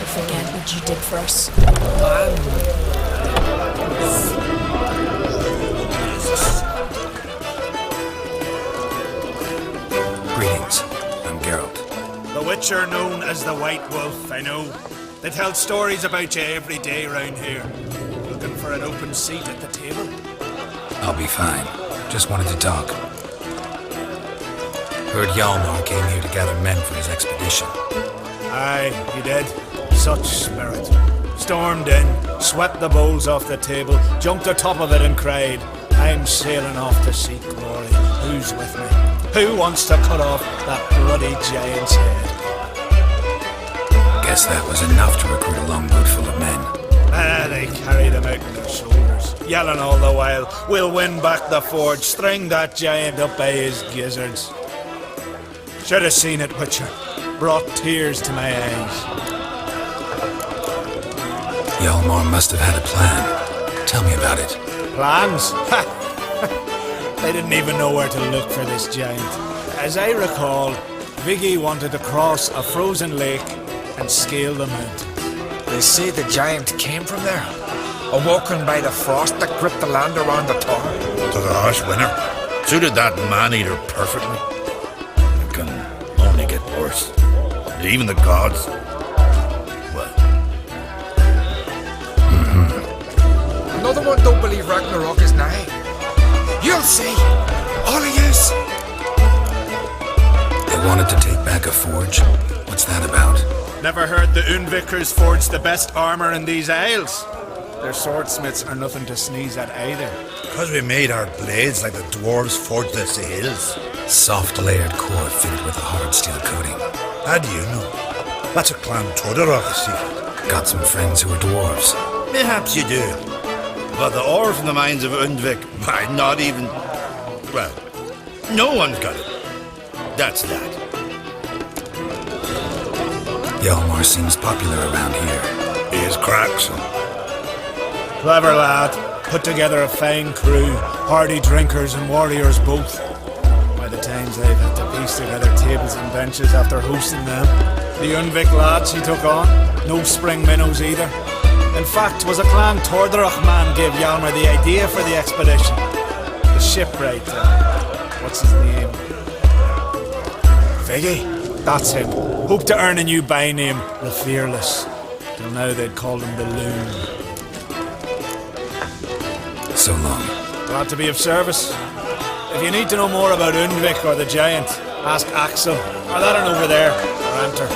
forget what you did for us. Greetings. I'm Geralt. The Witcher known as the White Wolf, I know. They tell stories about you every day round here. Looking for an open seat at the table? I'll be fine. Just wanted to talk. Heard Hjalmar came here to gather men for his expedition. Aye, he did. Such spirit. Stormed in, swept the bowls off the table, jumped atop of it and cried, I'm sailing off to seek glory. Who's with me? Who wants to cut off that bloody giant's head? Guess that was enough to recruit a longboat full of men. They carried him out on their shoulders, yelling all the while, we'll win back the forge, string that giant up by his gizzards. Should have seen it, Witcher. Brought tears to my eyes. Hjalmar must have had a plan. Tell me about it. Plans? Ha! They didn't even know where to look for this giant. As I recall, Viggy wanted to cross a frozen lake and scale the mountain. They say the giant came from there, awoken by the frost that gripped the land around the tower. To the harsh winter. Suited that man-eater perfectly. It can only get worse. Even the gods. Well. Another one don't believe Ragnarok is nigh. You'll see. All of yous. They wanted to take back a forge? What's that about? Never heard the Undvikers forge the best armor in these isles. Their swordsmiths are nothing to sneeze at either. Because we made our blades like the dwarves forged their sails. Soft layered core fitted with a hard steel coating. How do you know? That's a clan Todorok, I see. Got some friends who are dwarves. Perhaps you do. But the ore from the mines of Undvik, not even... Well, no one's got it. That's that. Hjalmar seems popular around here. He is cracks. Clever lad. Put together a fine crew. Hardy drinkers and warriors both. By the times they've had to piece together tables and benches after hosting them. The Undvik lads he took on. No spring minnows either. In fact, was a clan Tordorach man gave Hjalmar the idea for the expedition. The shipwright, what's his name? Viggy? That's him. Hoped to earn a new by-name, the Fearless. Till now they'd called him the Loon. So long. Glad to be of service. If you need to know more about Undvik or the Giant, ask Axel, or that one over there, or Enter.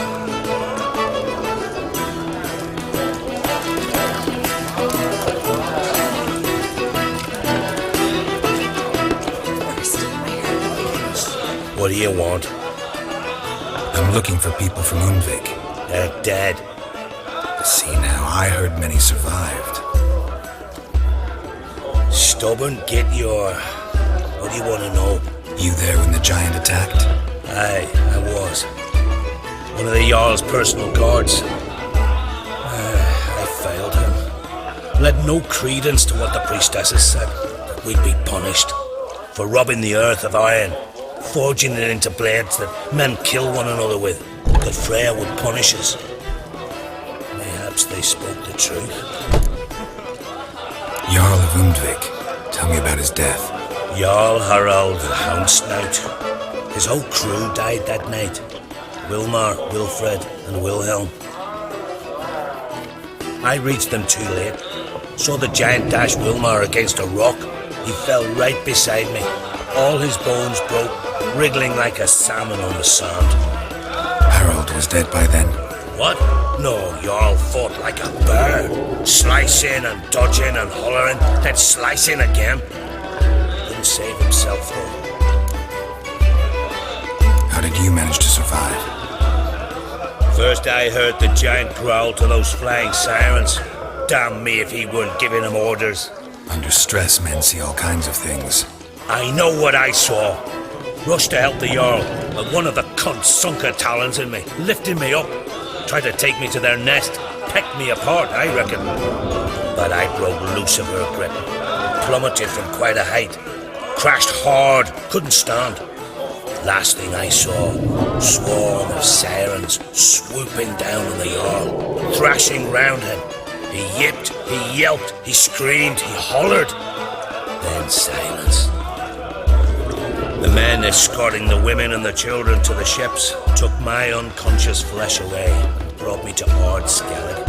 What do you want? I'm looking for people from Undvik. They're dead. See now, I heard many survived. Stubborn, get your... What do you want to know? You there when the giant attacked? Aye, I was. One of the Jarl's personal guards. I failed him. Led no credence to what the priestesses said. That we'd be punished. For robbing the earth of iron. Forging it into blades that men kill one another with. That Freya would punish us. Perhaps they spoke the truth. Jarl of Undvik. Tell me about his death. Jarl Harald the Houndsnout. His whole crew died that night. Hjalmar, Wilfred, and Wilhelm. I reached them too late. Saw the giant dash Hjalmar against a rock. He fell right beside me. All his bones broke, wriggling like a salmon on the sand. Harold was dead by then. What? No, Jarl fought like a bear. Slicing and dodging and hollering, then slicing again. Couldn't save himself though. How did you manage to survive? First I heard the giant growl to those flying sirens. Damn me if he weren't giving them orders. Under stress, men see all kinds of things. I know what I saw. Rushed to help the Jarl, but one of the cunts sunk her talons in me, lifting me up. Tried to take me to their nest, pecked me apart, I reckon. But I broke loose of her grip, plummeted from quite a height, crashed hard, couldn't stand. Last thing I saw, swarm of sirens swooping down on the Jarl, thrashing round him. He yipped, he yelped, he screamed, he hollered. Then silence. The men escorting the women and the children to the ships took my unconscious flesh away and brought me to Undvik.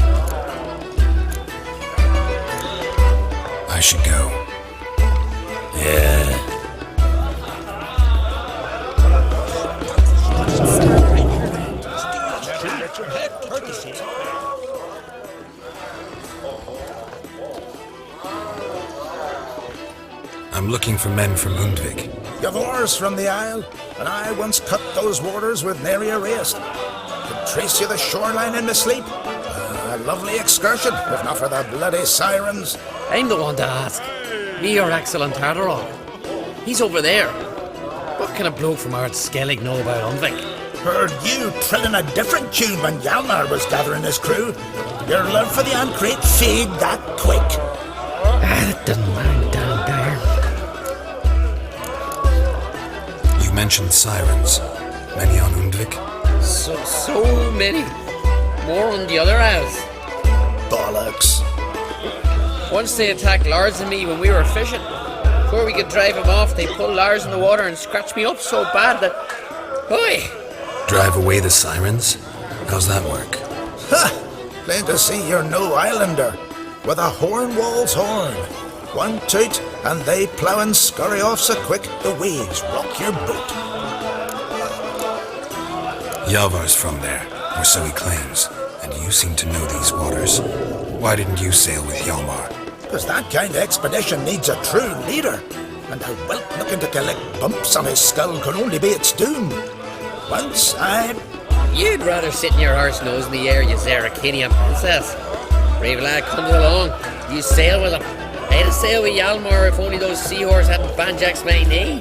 I should go. Yeah. I'm looking for men from Undvik. You've oars from the Isle, and I once cut those waters with nary a waste. Could trace you the shoreline in my sleep. A lovely excursion, if not for the bloody sirens. I'm the one to ask. Me or Axel and Tartarok. He's over there. What can a bloke from Skellig know about Undvik? Heard you trilling a different tune when Hjalmar was gathering his crew. Your love for the Ancrate fade that quick. That doesn't mind down there. You mentioned sirens. Many on Undvik? So many. More on the other house. Bollocks. Once they attacked Lars and me when we were fishing. Before we could drive them off, they pulled Lars in the water and scratched me up so bad that... Oi! Drive away the sirens? How's that work? Ha! Plain to see you're no islander. With a horn wall's horn. One toot, and they plough and scurry off so quick the waves rock your boat. Hjalmar's from there, or so he claims, and you seem to know these waters. Why didn't you sail with Hjalmar? Because that kind of expedition needs a true leader, and a whelp looking to collect bumps on his skull can only be its doom. Once You'd rather sit in your horse nose in the air, you Zeracanian princess. Brave lad comes along, you sail with him. I'd have sailed with Hjalmar if only those seahorses hadn't banjaxed my knee.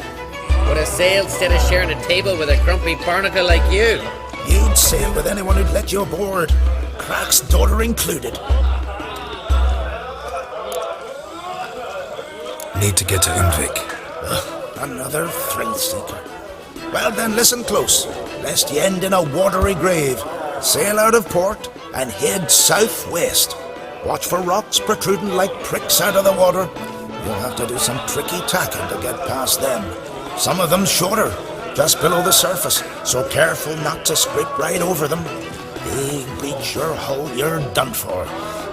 Would have sailed instead of sharing a table with a grumpy barnacle like you. You'd sail with anyone who'd let you aboard, Crack's daughter included. Need to get to Undvik. Another thrill seeker. Well then, listen close, lest you end in a watery grave. Sail out of port and head southwest. Watch for rocks protruding like pricks out of the water. You'll have to do some tricky tacking to get past them. Some of them shorter, just below the surface, so careful not to scrape right over them. They breach your hull, you're done for.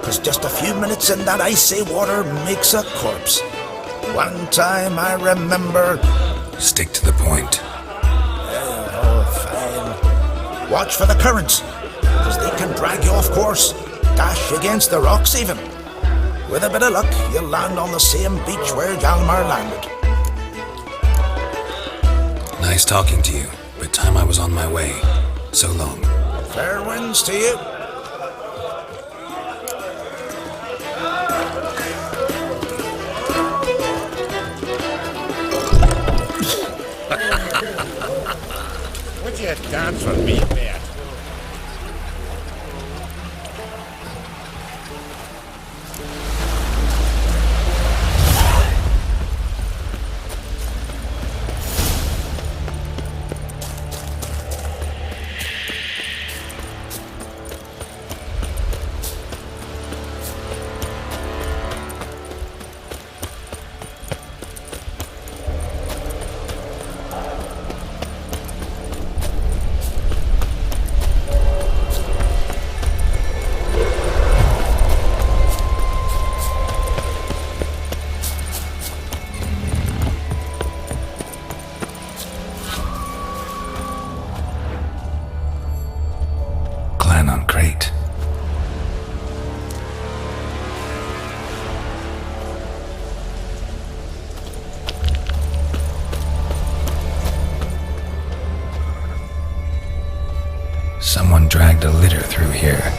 'Cause just a few minutes in that icy water makes a corpse. One time I remember... Stick to the point. Oh, fine. Watch for the currents, 'cause they can drag you off course. Dash against the rocks even. With a bit of luck, you'll land on the same beach where Hjalmar landed. Nice talking to you, but time I was on my way. So long. Fair winds to you. Would you dance with me, mate? Someone dragged a litter through here.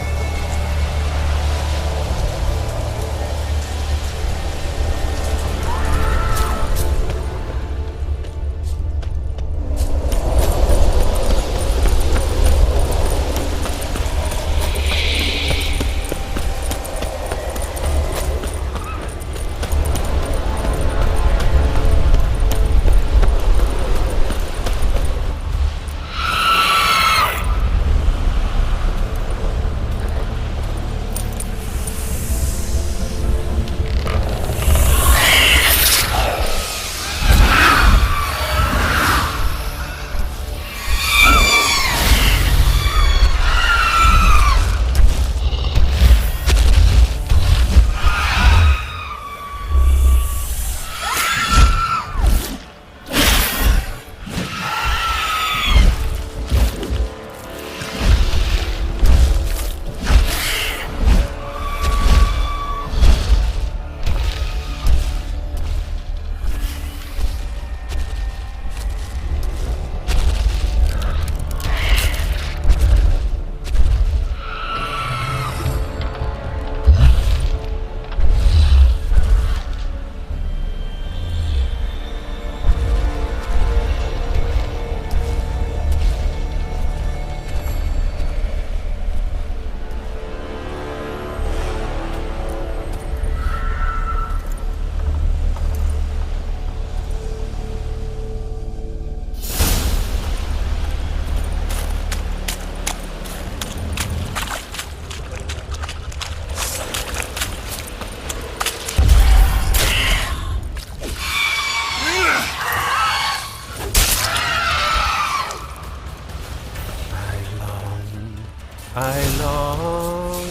song.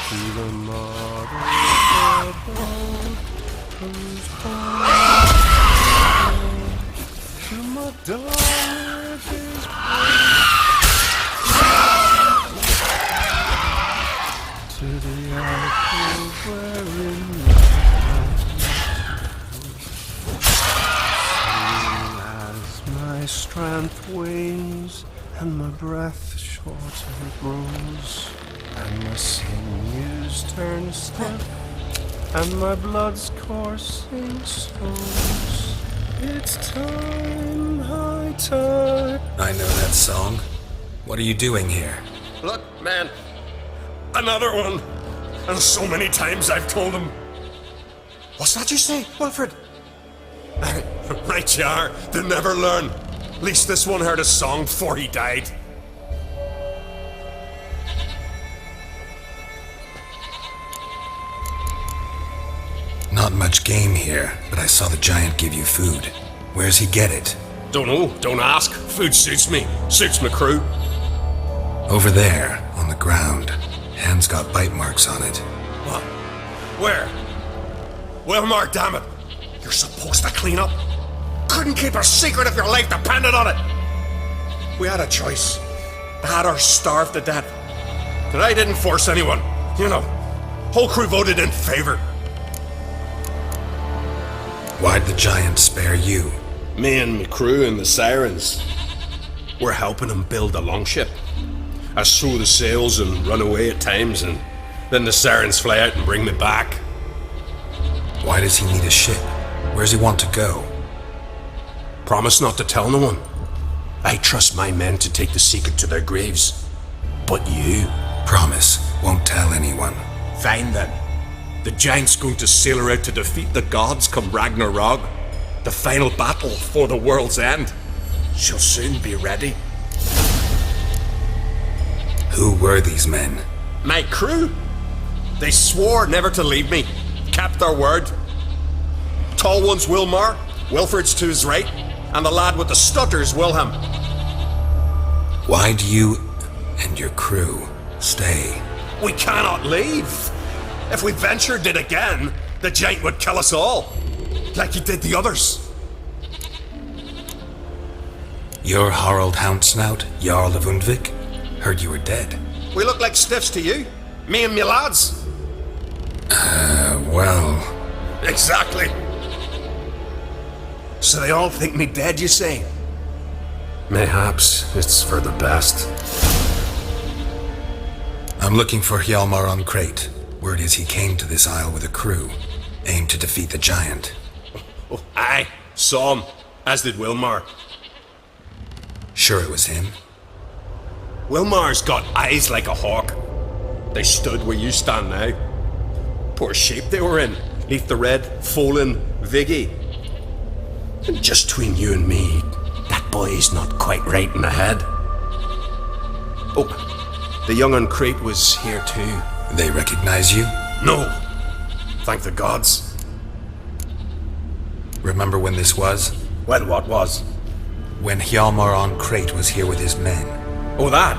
To the mother above, whose home to my dog is to the alcove wherein as my strength wanes and my breath shorter grows, and my sinews turn stiff, and my blood's coursing slows. It's time, high tide. I know that song. What are you doing here? Look, man. Another one. And so many times I've told him. What's that you say, Wilfred? Right you are. They never learn. At least this one heard a song before he died. Not much game here, but I saw the giant give you food. Where's he get it? Don't know. Don't ask. Food suits me. Suits my crew. Over there, on the ground. Hand's got bite marks on it. What? Where? Hjalmar, damn it. You're supposed to clean up. Couldn't keep a secret if your life depended on it. We had a choice. Had or starved to death. And I didn't force anyone. You know, whole crew voted in favor. Why'd the giant spare you? Me and my crew and the Sirens. We're helping him build a longship. I sew the sails and run away at times, and then the Sirens fly out and bring me back. Why does he need a ship? Where's he want to go? Promise not to tell no one. I trust my men to take the secret to their graves. But you? Promise, won't tell anyone. Fine then. The giant's going to sail her out to defeat the gods come Ragnarok. The final battle for the world's end. She'll soon be ready. Who were these men? My crew. They swore never to leave me. Kept their word. Tall one's Hjalmar, Wilfred's to his right, and the lad with the stutter's Wilhelm. Why do you and your crew stay? We cannot leave. If we ventured it again, the giant would kill us all. Like he did the others. You're Harald Houndsnout, Jarl of Undvik? Heard you were dead. We look like stiffs to you. Me and me lads. Well... Exactly. So they all think me dead, you say? Mayhaps it's for the best. I'm looking for Hjalmar on Crate. Word is he came to this isle with a crew, aimed to defeat the giant. Oh, aye, saw him, as did Hjalmar. Sure it was him? Hjalmar's got eyes like a hawk. They stood where you stand now. Poor shape they were in, neath the red, Folin Viggy. And just between you and me, that boy's not quite right in the head. Oh, the young on Crate was here too. They recognize you? No. Thank the gods. Remember when this was? When what was? When Hjalmar on Crate was here with his men. Oh, that?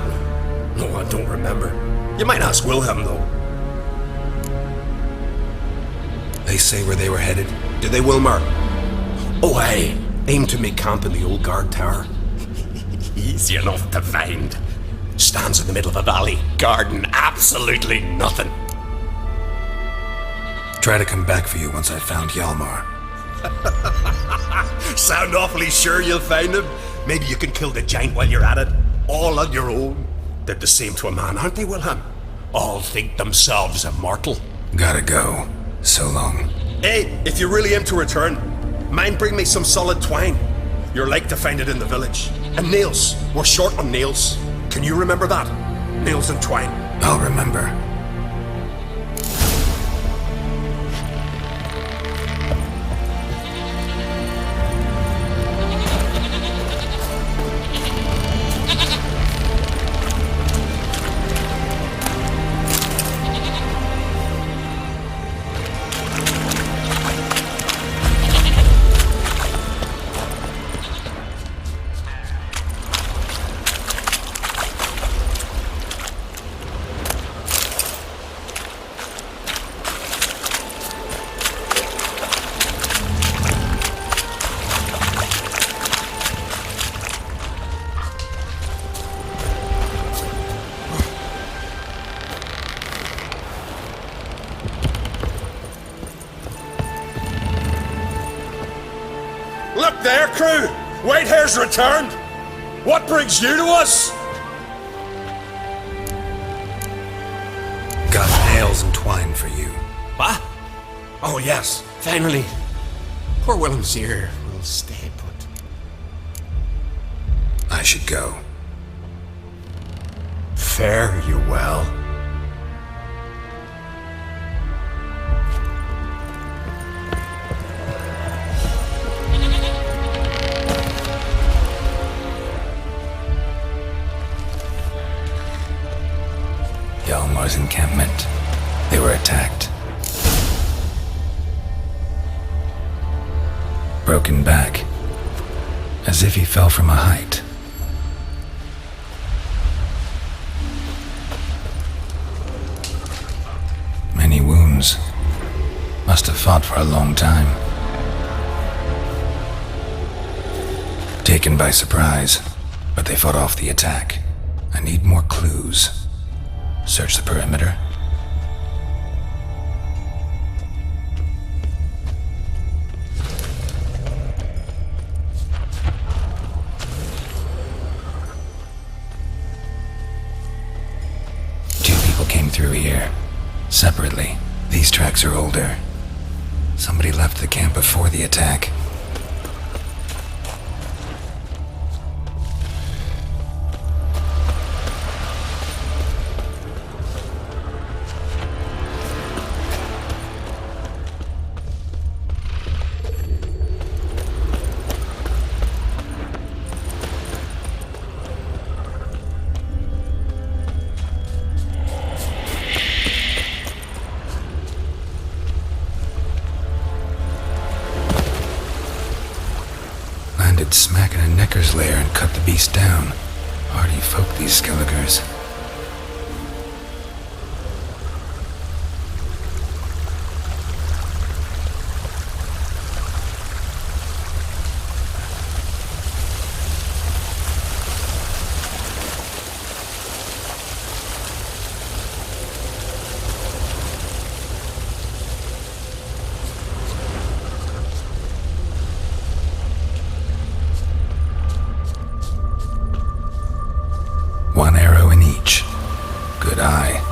No, I don't remember. You might ask Wilhelm, though. They say where they were headed? Did they, Hjalmar? Oh, aye. Aim to make camp in the old guard tower. Easy enough to find. Stands in the middle of a valley, guarding absolutely nothing. Try to come back for you once I've found Hjalmar. Sound awfully sure you'll find him? Maybe you can kill the giant while you're at it. All on your own. Did the same to a man, aren't they, Wilhelm? All think themselves immortal. Gotta go. So long. Hey, if you really aim to return, mind bring me some solid twine. You're like to find it in the village. And nails. We're short on nails. Can you remember that? Nails and twine. I'll remember. Whitehair's returned! What brings you to us? Got nails and twine for you. What? Oh, yes, finally. Poor Willem's here will stay put. I should go. Fare you well. Hjalmar's encampment. They were attacked. Broken back. As if he fell from a height. Many wounds. Must have fought for a long time. Taken by surprise, but they fought off the attack. I need more clues. Search the perimeter. Two people came through here. Separately. These tracks are older. Somebody left the camp before the attack. Smack in a necker's lair and cut the beast down. Hardy folk, these Skelligers. One arrow in each. Good eye.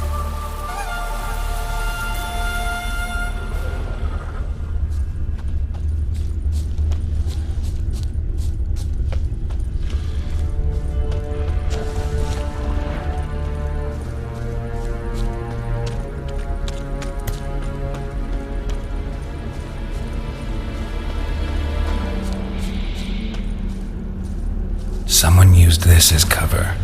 Someone used this as cover.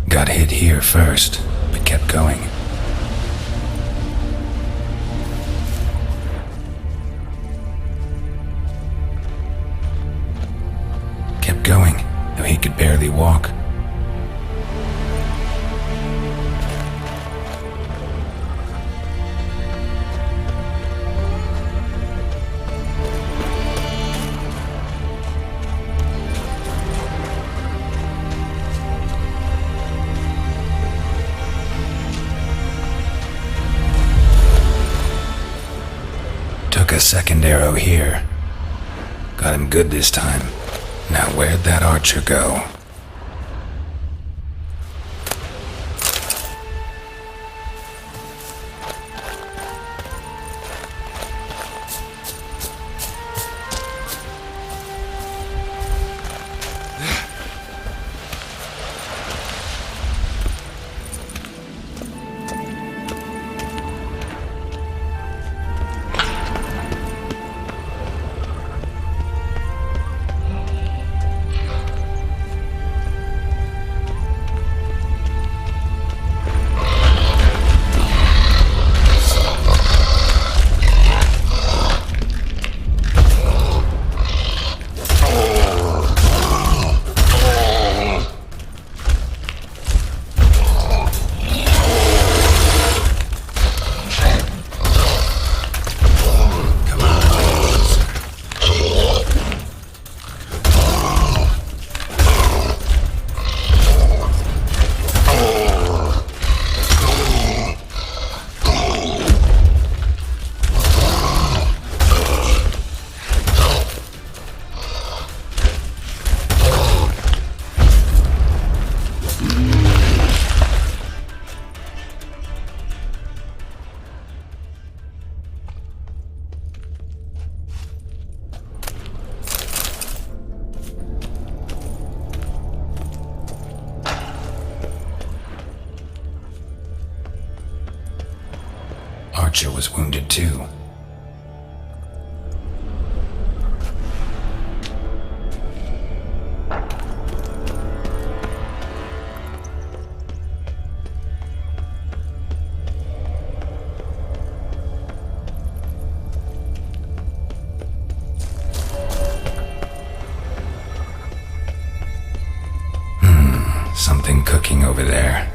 Got hit here first, but kept going. Kept going, though he could barely walk. Took a second arrow here. Got him good this time. Now where'd that archer go? archer was wounded too. Something cooking over there.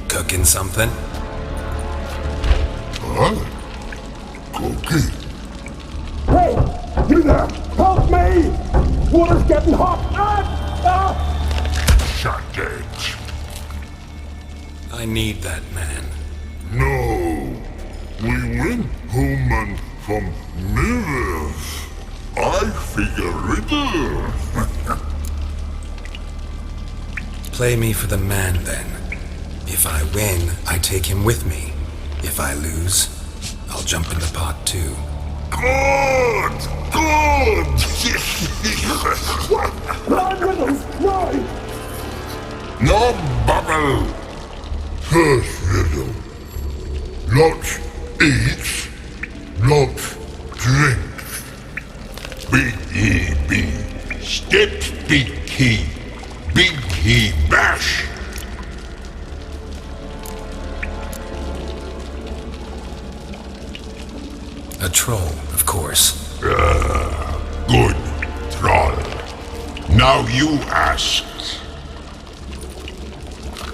Cooking something? Huh? Cookie? Hey! You there! Help me! Water's getting hot! Shut it. I need that man. No. We went home and from mirrors. I figure riddle. Play me for the man then. If I win, I take him with me. If I lose, I'll jump in the pot too. Good! Good! Nine riddles! Nine! No bubble! First riddle. Lots eats, lots drinks. Big he be, steps big he bash. A troll, of course. Good, troll. Now you ask.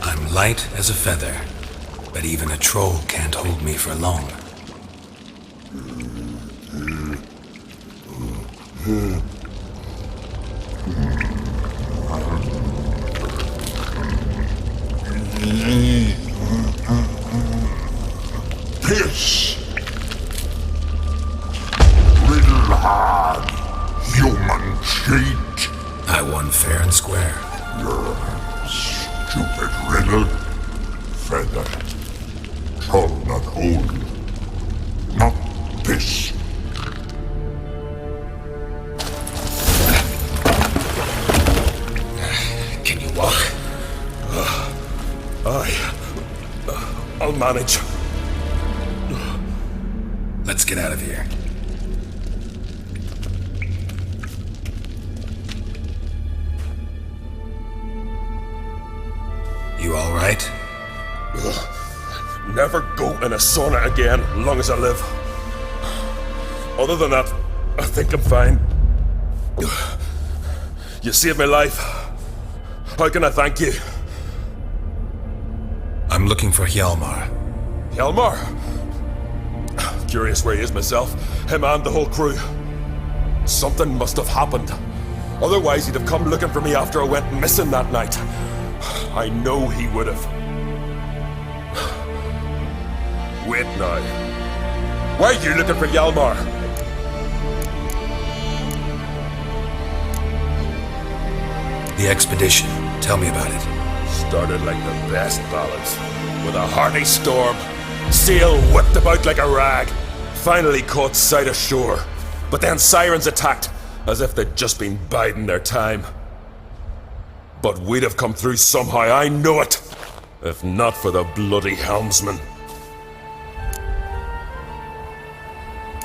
I'm light as a feather, but even a troll can't hold me for long. Piss. Riddle hard, human cheat. I won fair and square. Stupid riddle. Feather. Troll not hold. Not piss. Can you walk? I'll manage. Let's get out of here. You all right? Never go in a sauna again, long as I live. Other than that, I think I'm fine. You saved my life. How can I thank you? I'm looking for Hjalmar. Hjalmar? Curious where he is myself. Him and the whole crew. Something must have happened. Otherwise he'd have come looking for me after I went missing that night. I know he would have. Wait now. Why are you looking for Hjalmar? The expedition. Tell me about it. Started like the best ballads. With a hearty storm. Sail whipped about like a rag. Finally caught sight of shore. But then sirens attacked, as if they'd just been biding their time. But we'd have come through somehow, I know it! If not for the bloody helmsman.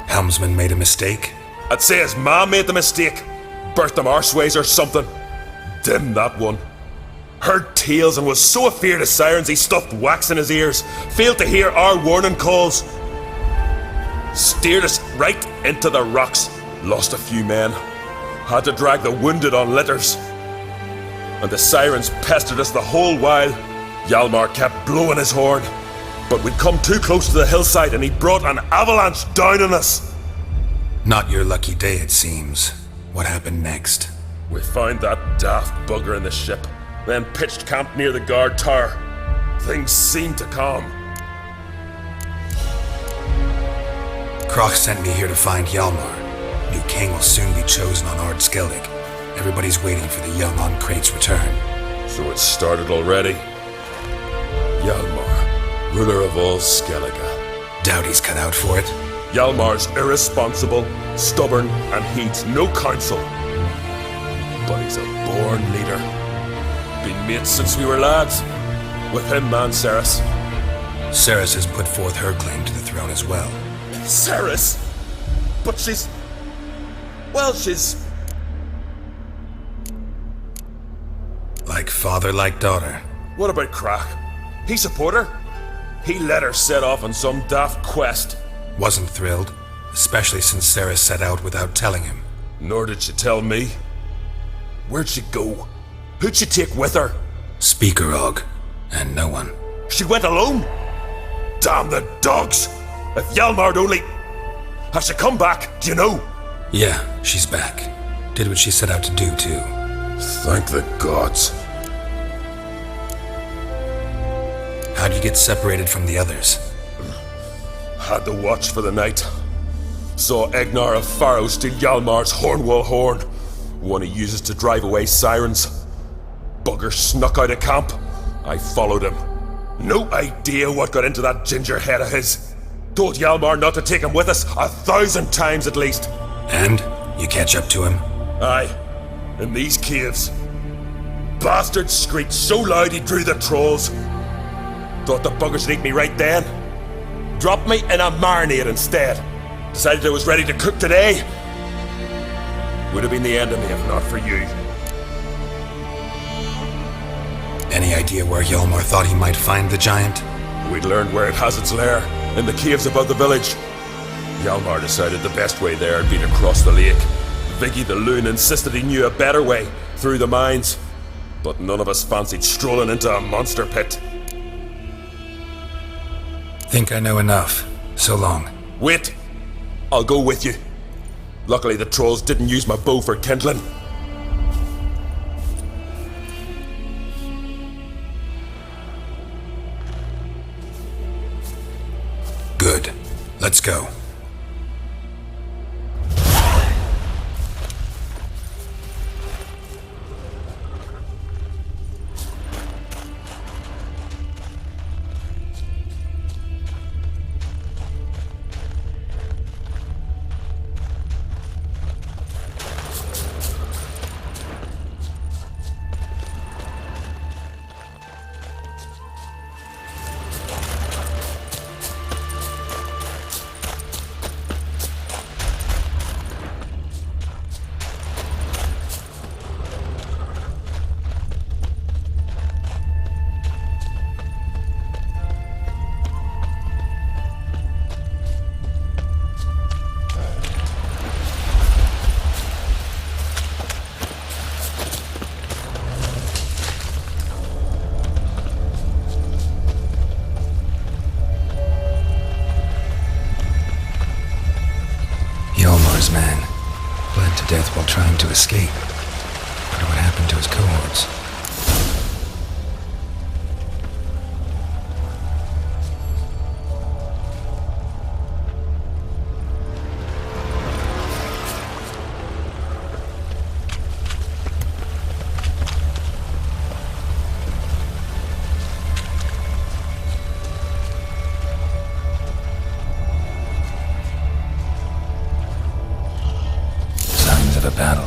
Helmsman made a mistake? I'd say his ma made the mistake. Burnt them arseways or something. Dim that one. Heard tales and was so afeard of sirens he stuffed wax in his ears. Failed to hear our warning calls. Steered us right into the rocks. Lost a few men. Had to drag the wounded on litters. And the sirens pestered us the whole while. Hjalmar kept blowing his horn. But we'd come too close to the hillside and he brought an avalanche down on us. Not your lucky day, it seems. What happened next? We found that daft bugger in the ship, then pitched camp near the guard tower. Things seemed to calm. Kroch sent me here to find Hjalmar. New king will soon be chosen on Upscaled. Everybody's waiting for the young on Crate's return. So it started already. Hjalmar, ruler of all Skellige. Doubt he's cut out for it. Hjalmar's irresponsible, stubborn, and heeds no counsel. But he's a born leader. Been mates since we were lads. With him, man, Ceres. Ceres has put forth her claim to the throne as well. Ceres? But she's... well, she's... like father, like daughter. What about Kroch? He support her? He let her set off on some daft quest. Wasn't thrilled, especially since Ceres set out without telling him. Nor did she tell me. Where'd she go? Who'd she take with her? Speaker Og, and no one. She went alone? Damn the dogs! If Hjalmar'd only... has she come back, do you know? Yeah, she's back. Did what she set out to do, too. Thank the gods. How'd you get separated from the others? Had to watch for the night. Saw Egnar of Pharaoh steal Hjalmar's Hornwall horn, one he uses to drive away sirens. Bugger snuck out of camp. I followed him. No idea what got into that ginger head of his. Told Hjalmar not to take him with us 1,000 times at least. And? You catch up to him? Aye. In these caves. Bastard screeched so loud he drew the trolls. Thought the buggers would eat me right then. Dropped me in a marinade instead. Decided I was ready to cook today. Would have been the end of me if not for you. Any idea where Hjalmar thought he might find the giant? We'd learned where it has its lair, in the caves above the village. Hjalmar decided the best way there had been across the lake. Viggy the loon insisted he knew a better way, through the mines. But none of us fancied strolling into a monster pit. Think I know enough. So long. Wait! I'll go with you. Luckily the trolls didn't use my bow for kindling. Good. Let's go. Hjalmar's man bled to death while trying to escape. Wonder what happened to his cohorts. Signs of a battle.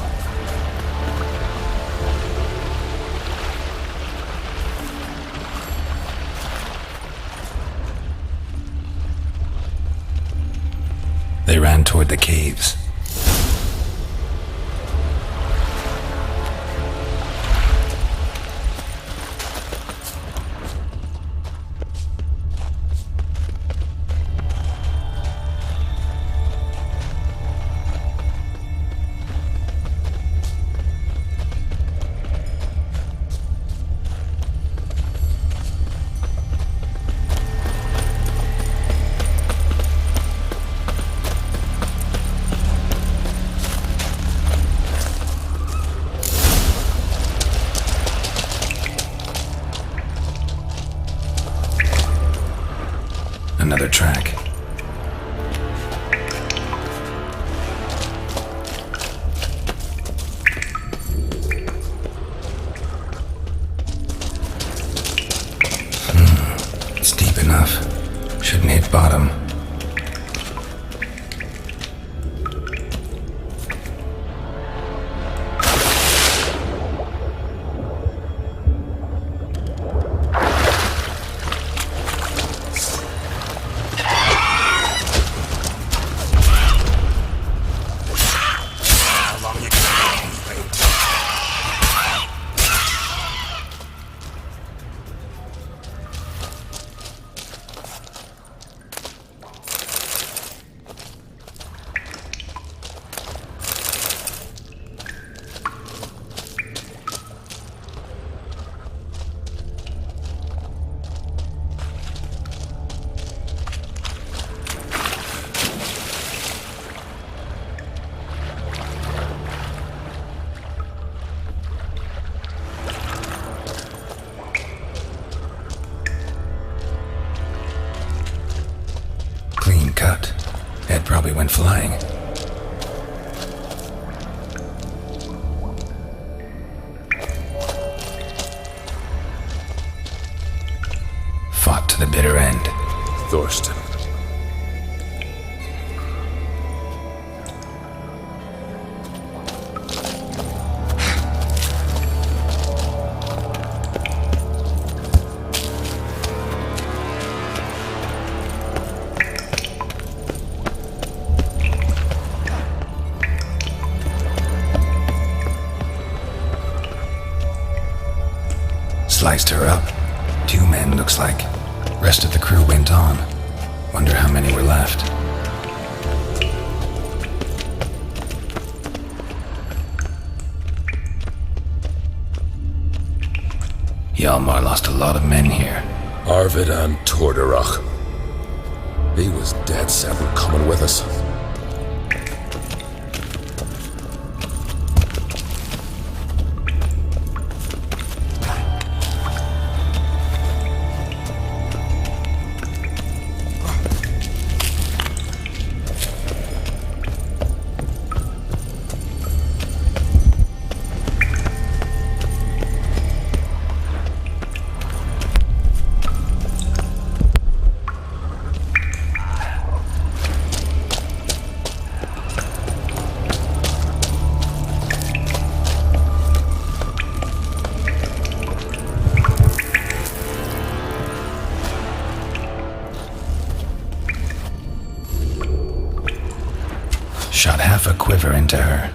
They ran toward the caves. another track. It's deep enough. Shouldn't hit bottom. Cut. Head probably went flying. Fought to the bitter end. Thorsten. Sliced her up. 2 men, looks like. Rest of the crew went on. Wonder how many were left. Hjalmar lost a lot of men here. Arvid and Torderach. He was dead set on coming with us. Shot half a quiver into her.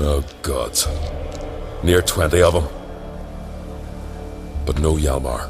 Oh, gods. Near 20 of them. But no Hjalmar.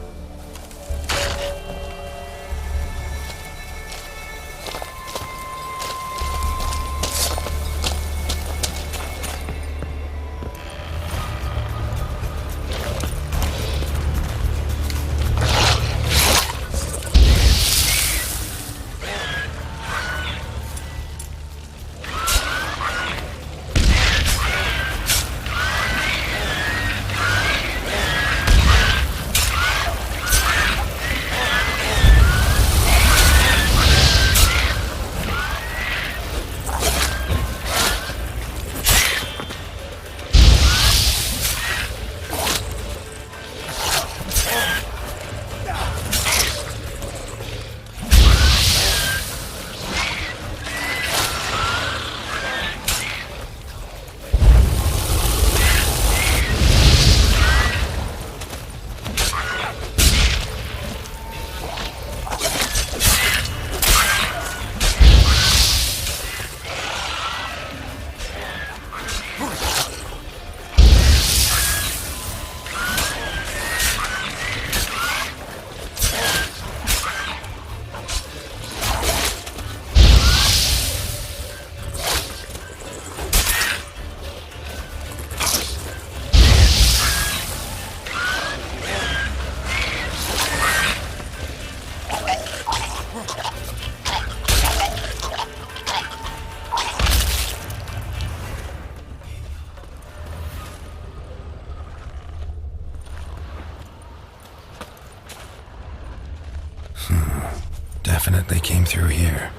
Definitely came through here.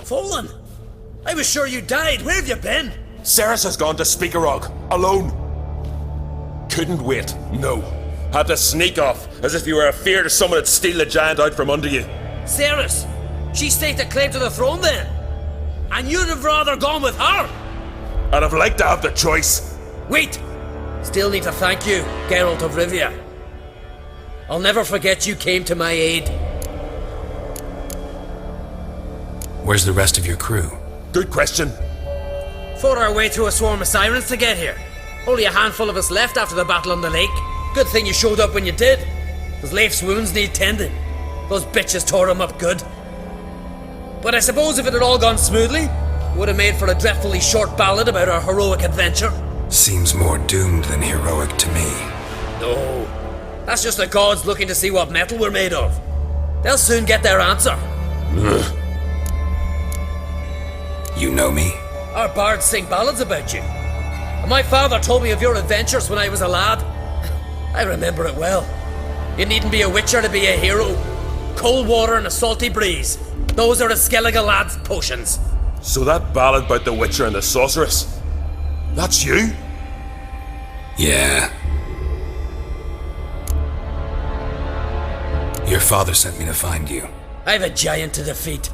Fallen! I was sure you died. Where have you been? Ceres has gone to Speakerog, alone. Couldn't wait, no. Had to sneak off, as if you were afeard of someone would steal the giant out from under you. Ceres! She staked a claim to the throne then? And you'd have rather gone with her? I'd have liked to have the choice. Wait! Still need to thank you, Geralt of Rivia. I'll never forget you came to my aid. Where's the rest of your crew? Good question. Fought our way through a swarm of sirens to get here. Only a handful of us left after the battle on the lake. Good thing you showed up when you did. Because Leif's wounds need tending. Those bitches tore him up good. But I suppose if it had all gone smoothly, would have made for a dreadfully short ballad about our heroic adventure. Seems more doomed than heroic to me. No, that's just the gods looking to see what metal we're made of. They'll soon get their answer. You know me? Our bards sing ballads about you. And my father told me of your adventures when I was a lad. I remember it well. You needn't be a witcher to be a hero. Cold water and a salty breeze. Those are a Skellige lad's potions. So that ballad about the Witcher and the Sorceress, that's you? Yeah. Your father sent me to find you. I've a giant to defeat.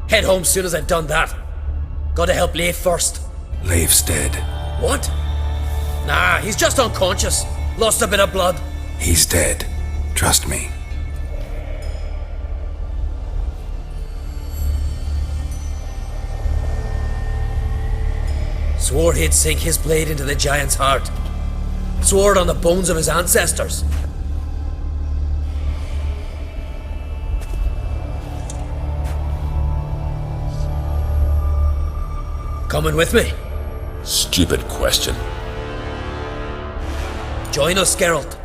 Head home soon as I've done that. Gotta help Leif first. Leif's dead. What? Nah, he's just unconscious. Lost a bit of blood. He's dead. Trust me. Swore he'd sink his blade into the giant's heart. Swore it on the bones of his ancestors. Coming with me? Stupid question. Join us, Geralt.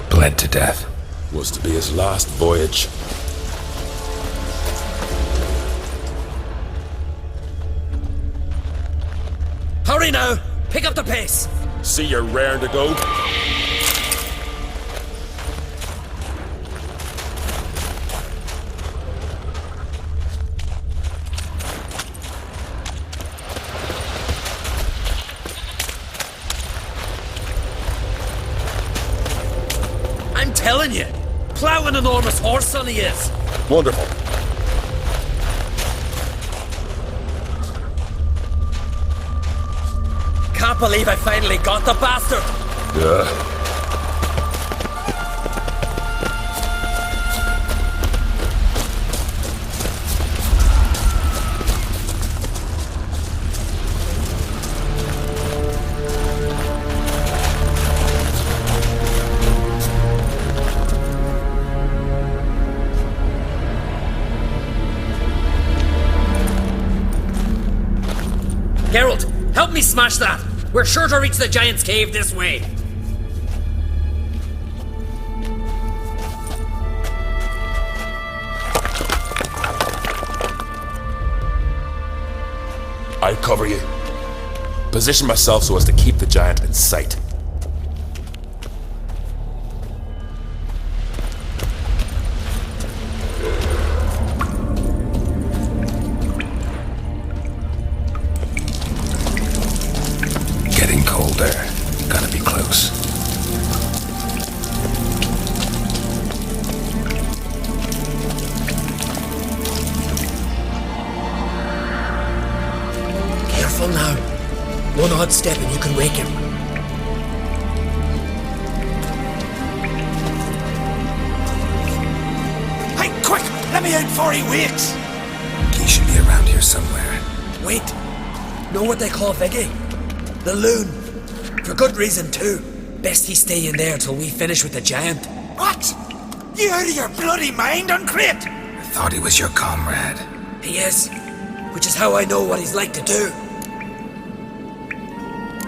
Bled to death. Was to be his last voyage. Hurry now! Pick up the pace! See you're raring to go. I'm telling you, plough an enormous horse son he is. Wonderful. Can't believe I finally got the bastard. Yeah. Geralt, help me smash that. We're sure to reach the giant's cave this way. I cover you. Position myself so as to keep the giant in sight. Getting colder. Gotta be close. Careful now. One odd step and you can wake him. Hey, quick! Let me out before he wakes! He should be around here somewhere. Wait. Know what they call Veggie? The loon. For good reason too. Best he stay in there till we finish with the giant. What? You out of your bloody mind, Uncrate? I thought he was your comrade. He is. Which is how I know what he's like to do.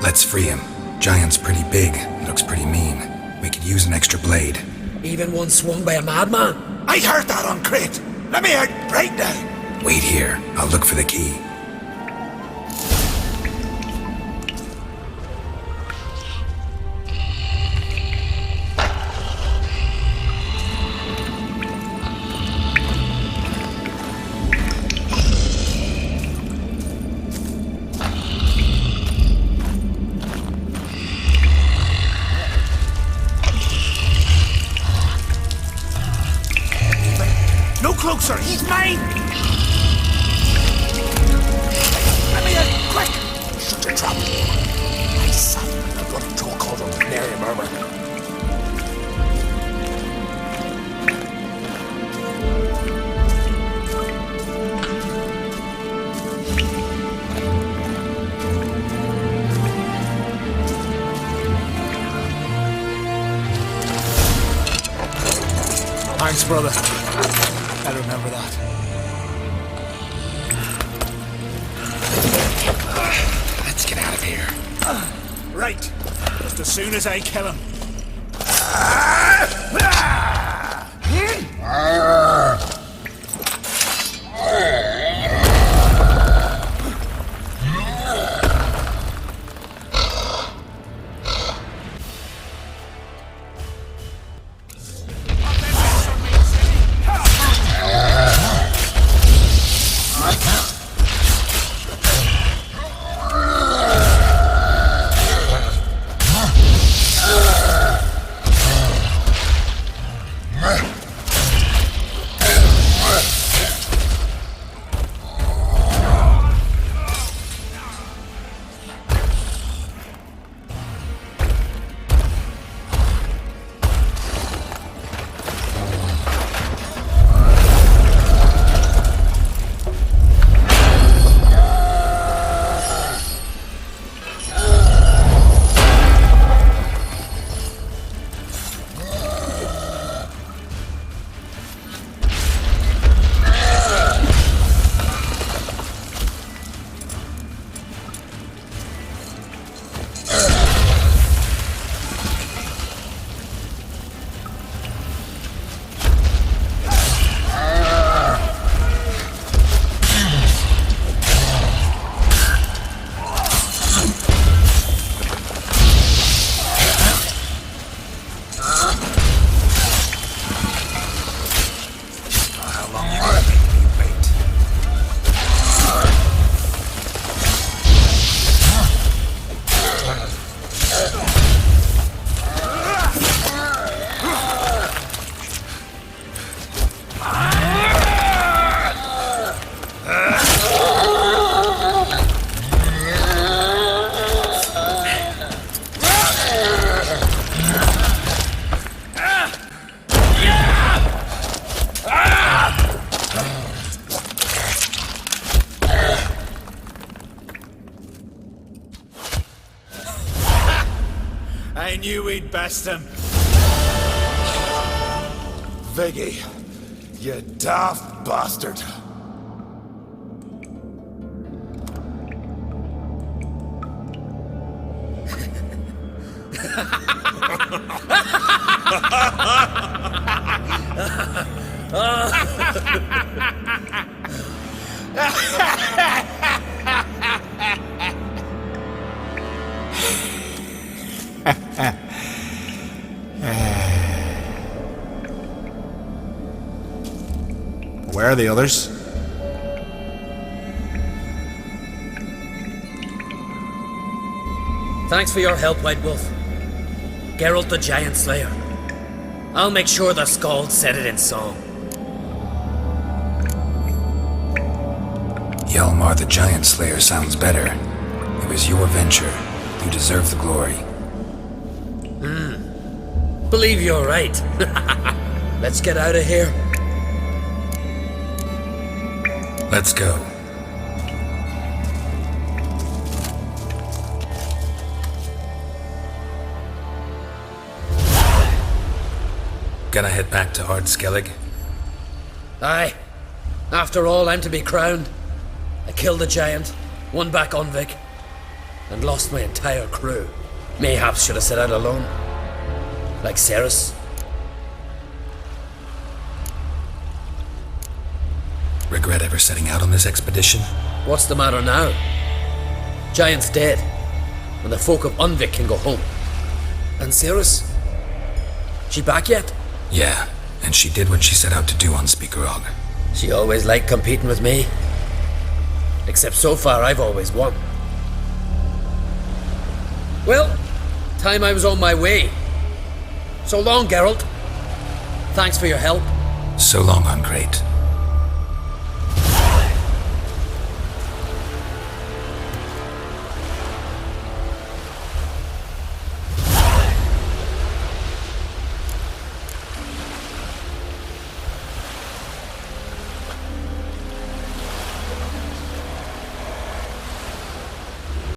Let's free him. Giant's pretty big, looks pretty mean. We could use an extra blade. Even one swung by a madman. I heard that, Uncrate. Let me out right now. Wait here. I'll look for the key. No closer, he's mine! Let me out, quick! Shut your trap. I sat in the bloody toe cauldron with nary a murmur. brother. I remember that. Let's get out of here. Right. Just as soon as I kill him. I knew we'd best him. Viggy, you daft bastard. Where are the others? Thanks for your help, White Wolf. Geralt the Giant Slayer. I'll make sure the Scald said it in song. Hjalmar the Giant Slayer sounds better. It was your venture. You deserve the glory. Believe you're right. Let's get out of here. Let's go. Gonna head back to Undvik? Aye. After all, I'm to be crowned. I killed the giant, won back Undvik, and lost my entire crew. Mayhaps should have set out alone. Like Ceres. Regret ever setting out on this expedition? What's the matter now? Giant's dead, and the folk of Undvik can go home. And Ceres? She back yet? Yeah, and she did what she set out to do on Speakerog. She always liked competing with me. Except so far I've always won. Well, time I was on my way. So long, Geralt. Thanks for your help. So long, Ungreat.